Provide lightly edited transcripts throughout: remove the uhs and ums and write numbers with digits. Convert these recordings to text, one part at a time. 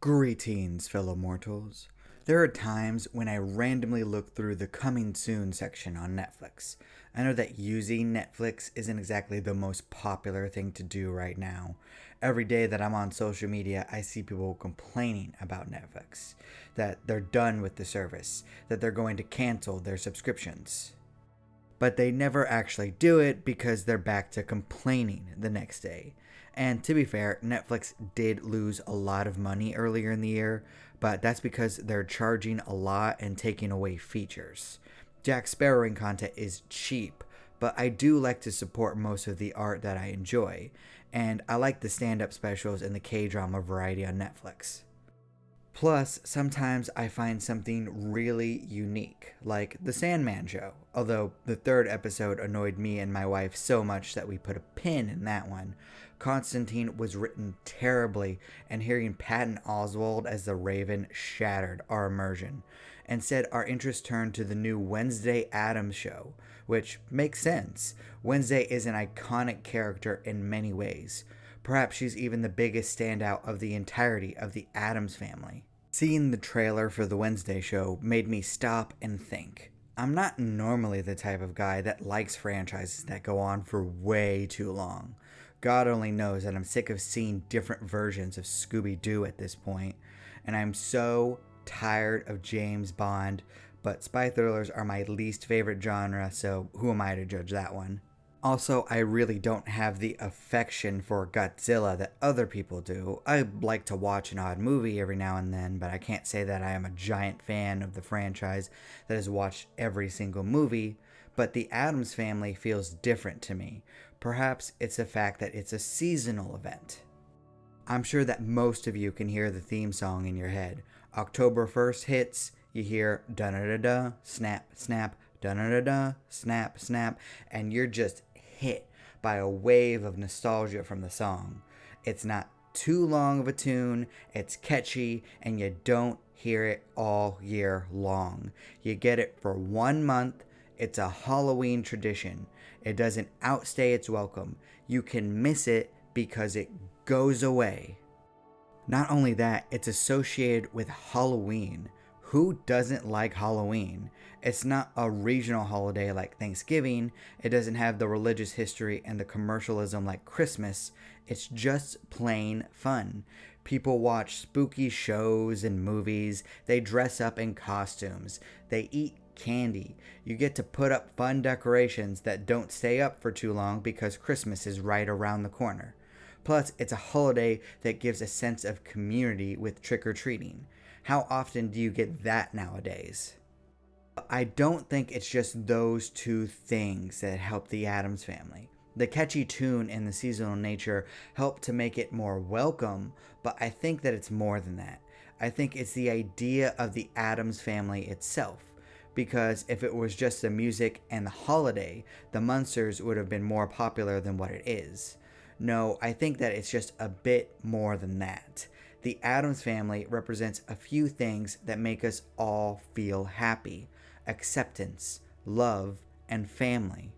Greetings, fellow mortals. There are times when I randomly look through the coming soon section on Netflix. I know that using Netflix isn't exactly the most popular thing to do right now. Every day that I'm on social media, I see people complaining about Netflix, that they're done with the service, that they're going to cancel their subscriptions. But they never actually do it because they're back to complaining the next day. And to be fair, Netflix did lose a lot of money earlier in the year, but that's because they're charging a lot and taking away features. Jack Sparrowing content is cheap, but I do like to support most of the art that I enjoy, and I like the stand up specials and the K drama variety on Netflix. Plus, sometimes I find something really unique, like The Sandman Show, although the third episode annoyed me and my wife so much that we put a pin in that one. Constantine was written terribly, and hearing Patton Oswalt as the Raven shattered our immersion. Instead, our interest turned to the new Wednesday Addams show, which makes sense. Wednesday is an iconic character in many ways. Perhaps she's even the biggest standout of the entirety of the Addams family. Seeing the trailer for the Wednesday show made me stop and think. I'm not normally the type of guy that likes franchises that go on for way too long. God only knows that I'm sick of seeing different versions of Scooby Doo at this point, and I'm so tired of James Bond, but spy thrillers are my least favorite genre, so who am I to judge that one? Also, I really don't have the affection for Godzilla that other people do. I like to watch an odd movie every now and then, but I can't say that I am a giant fan of the franchise that has watched every single movie. But the Addams Family feels different to me. Perhaps it's the fact that it's a seasonal event. I'm sure that most of you can hear the theme song in your head. October 1st hits, you hear da-da-da-da, snap, snap, da-da-da-da, snap, snap, and you're just hit by a wave of nostalgia from the song. It's not too long of a tune, it's catchy, and you don't hear it all year long. You get it for 1 month. It's a Halloween tradition. It doesn't outstay its welcome. You can miss it because it goes away. Not only that, it's associated with Halloween. Who doesn't like Halloween? It's not a regional holiday like Thanksgiving. It doesn't have the religious history and the commercialism like Christmas. It's just plain fun. People watch spooky shows and movies. They dress up in costumes. They eat candy. You get to put up fun decorations that don't stay up for too long because Christmas is right around the corner. Plus, it's a holiday that gives a sense of community with trick-or-treating. How often do you get that nowadays? I don't think it's just those two things that help the Addams Family. The catchy tune and the seasonal nature help to make it more welcome, but I think that it's more than that. I think it's the idea of the Addams Family itself. Because if it was just the music and the holiday, the Munsters would have been more popular than what it is. No, I think that it's just a bit more than that. The Addams Family represents a few things that make us all feel happy: acceptance, love, and family.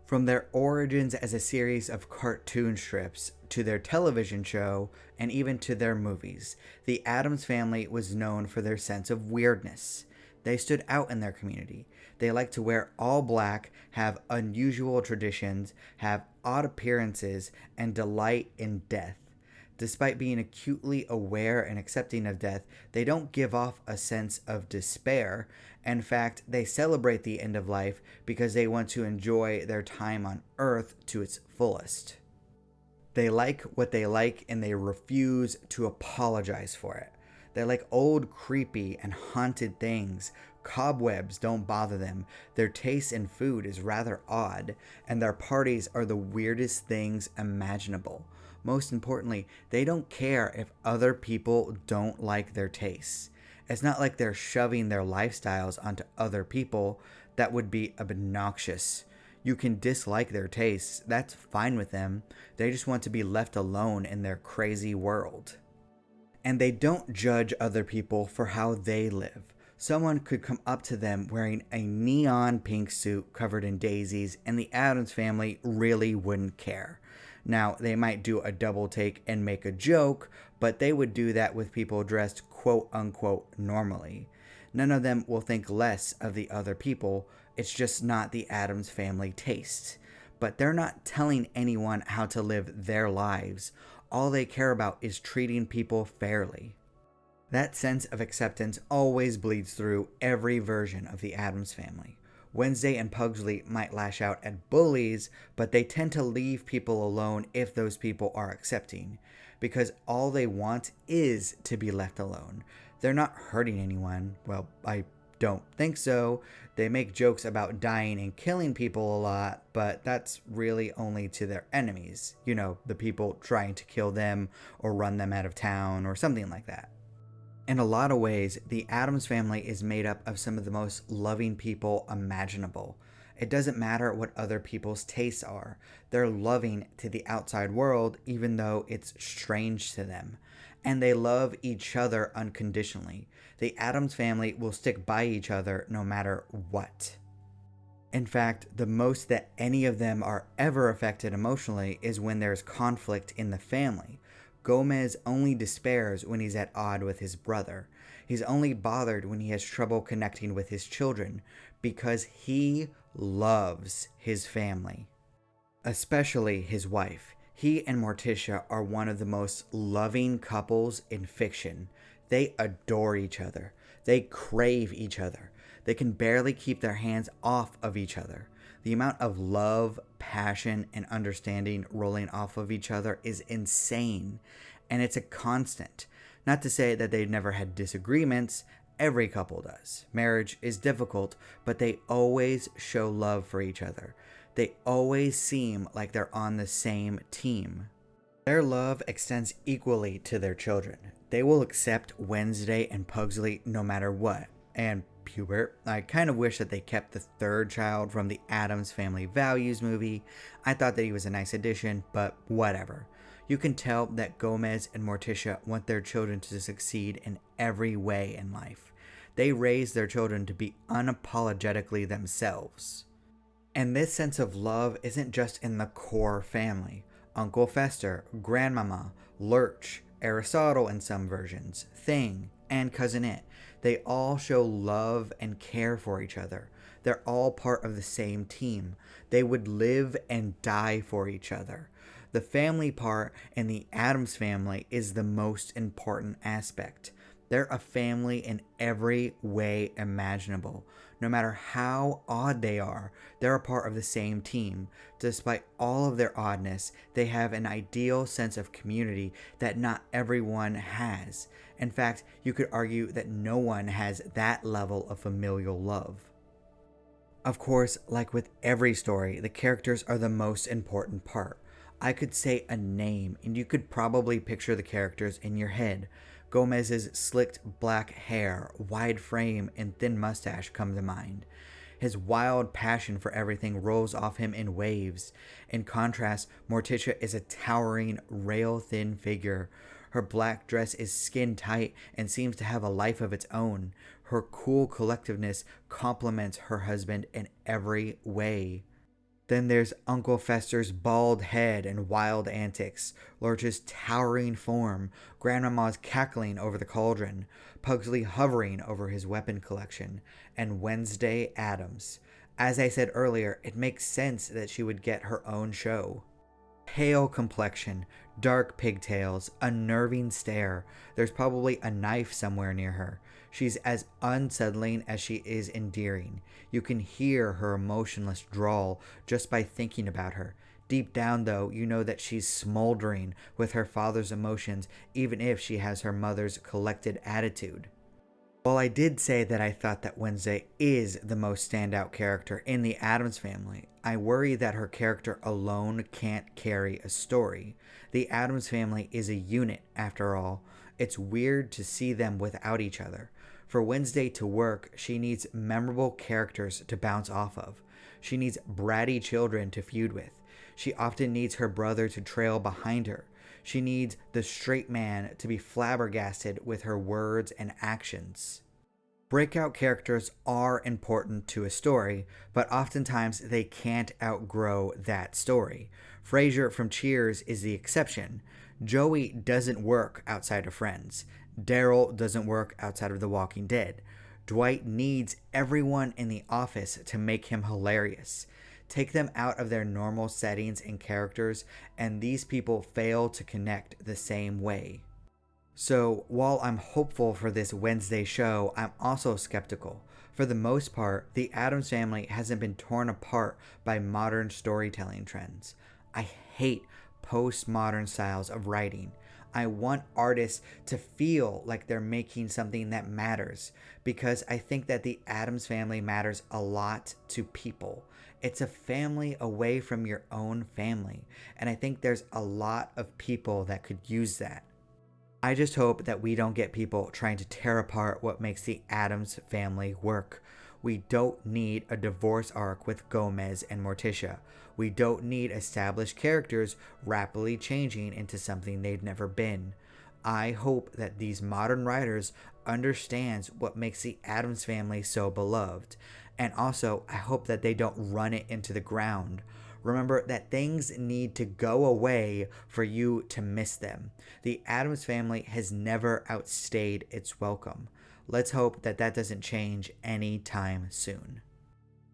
From their origins as a series of cartoon strips, to their television show, and even to their movies, the Addams Family was known for their sense of weirdness. They stood out in their community. They like to wear all black, have unusual traditions, have odd appearances, and delight in death. Despite being acutely aware and accepting of death, they don't give off a sense of despair. In fact, they celebrate the end of life because they want to enjoy their time on Earth to its fullest. They like what they like and they refuse to apologize for it. They like old, creepy, and haunted things. Cobwebs don't bother them. Their taste in food is rather odd, and their parties are the weirdest things imaginable. Most importantly, they don't care if other people don't like their tastes. It's not like they're shoving their lifestyles onto other people. That would be obnoxious. You can dislike their tastes. That's fine with them. They just want to be left alone in their crazy world. And they don't judge other people for how they live. Someone could come up to them wearing a neon pink suit covered in daisies, and the Addams Family really wouldn't care. Now, they might do a double take and make a joke, but they would do that with people dressed quote unquote normally. None of them will think less of the other people. It's just not the Addams family taste. But they're not telling anyone how to live their lives. All they care about is treating people fairly. That sense of acceptance always bleeds through every version of the Addams family. Wednesday and Pugsley might lash out at bullies, but they tend to leave people alone if those people are accepting, because all they want is to be left alone. They're not hurting anyone. Well, I don't think so. They make jokes about dying and killing people a lot, but that's really only to their enemies. You know, the people trying to kill them or run them out of town or something like that. In a lot of ways, the Addams family is made up of some of the most loving people imaginable. It doesn't matter what other people's tastes are. They're loving to the outside world, even though it's strange to them. And they love each other unconditionally. The Addams family will stick by each other no matter what. In fact, the most that any of them are ever affected emotionally is when there's conflict in the family. Gomez only despairs when he's at odds with his brother. He's only bothered when he has trouble connecting with his children, because he loves his family, especially his wife. He and Morticia are one of the most loving couples in fiction. They adore each other. They crave each other. They can barely keep their hands off of each other. The amount of love, passion, and understanding rolling off of each other is insane, and it's a constant. Not to say that they've never had disagreements. Every couple does. Marriage is difficult, but they always show love for each other. They always seem like they're on the same team. Their love extends equally to their children. They will accept Wednesday and Pugsley no matter what. And Hubert, I kind of wish that they kept the third child from the Addams Family Values movie. I thought that he was a nice addition, but whatever. You can tell that Gomez and Morticia want their children to succeed in every way in life. They raise their children to be unapologetically themselves. And this sense of love isn't just in the core family. Uncle Fester, Grandmama, Lurch, Aristotle in some versions, Thing, and Cousin It. They all show love and care for each other. They're all part of the same team. They would live and die for each other. The family part in the Addams family is the most important aspect. They're a family in every way imaginable. No matter how odd they are, they're a part of the same team. Despite all of their oddness, they have an ideal sense of community that not everyone has. In fact, you could argue that no one has that level of familial love. Of course, like with every story, the characters are the most important part. I could say a name, and you could probably picture the characters in your head. Gomez's slicked black hair, wide frame, and thin mustache come to mind. His wild passion for everything rolls off him in waves. In contrast, Morticia is a towering, rail-thin figure. Her black dress is skin-tight and seems to have a life of its own. Her cool collectiveness complements her husband in every way. Then there's Uncle Fester's bald head and wild antics, Lurch's towering form, Grandmama's cackling over the cauldron, Pugsley hovering over his weapon collection, and Wednesday Addams. As I said earlier, it makes sense that she would get her own show. Pale complexion, dark pigtails, unnerving stare. There's probably a knife somewhere near her. She's as unsettling as she is endearing. You can hear her emotionless drawl just by thinking about her. Deep down, though, you know that she's smoldering with her father's emotions, even if she has her mother's collected attitude. While I did say that I thought that Wednesday is the most standout character in the Addams family, I worry that her character alone can't carry a story. The Addams family is a unit, after all. It's weird to see them without each other. For Wednesday to work, she needs memorable characters to bounce off of. She needs bratty children to feud with. She often needs her brother to trail behind her. She needs the straight man to be flabbergasted with her words and actions. Breakout characters are important to a story, but oftentimes they can't outgrow that story. Frasier from Cheers is the exception. Joey doesn't work outside of Friends. Daryl doesn't work outside of The Walking Dead. Dwight needs everyone in the office to make him hilarious. Take them out of their normal settings and characters, and these people fail to connect the same way. So, while I'm hopeful for this Wednesday show, I'm also skeptical. For the most part, the Addams Family hasn't been torn apart by modern storytelling trends. I hate postmodern styles of writing. I want artists to feel like they're making something that matters because I think that the Addams Family matters a lot to people. It's a family away from your own family, and I think there's a lot of people that could use that. I just hope that we don't get people trying to tear apart what makes the Addams Family work. We don't need a divorce arc with Gomez and Morticia. We don't need established characters rapidly changing into something they've never been. I hope that these modern writers understands what makes the Addams Family so beloved. And also, I hope that they don't run it into the ground. Remember that things need to go away for you to miss them. The Addams Family has never outstayed its welcome. Let's hope that that doesn't change anytime soon.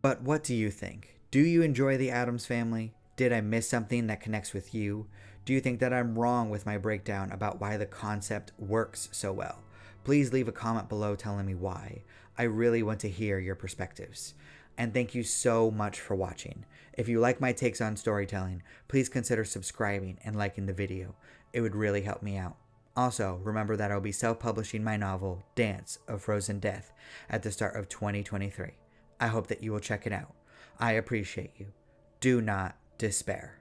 But what do you think? Do you enjoy the Addams Family? Did I miss something that connects with you? Do you think that I'm wrong with my breakdown about why the concept works so well? Please leave a comment below telling me why. I really want to hear your perspectives. And thank you so much for watching. If you like my takes on storytelling, please consider subscribing and liking the video. It would really help me out. Also, remember that I'll be self-publishing my novel, Dance of Frozen Death, at the start of 2023. I hope that you will check it out. I appreciate you. Do not despair.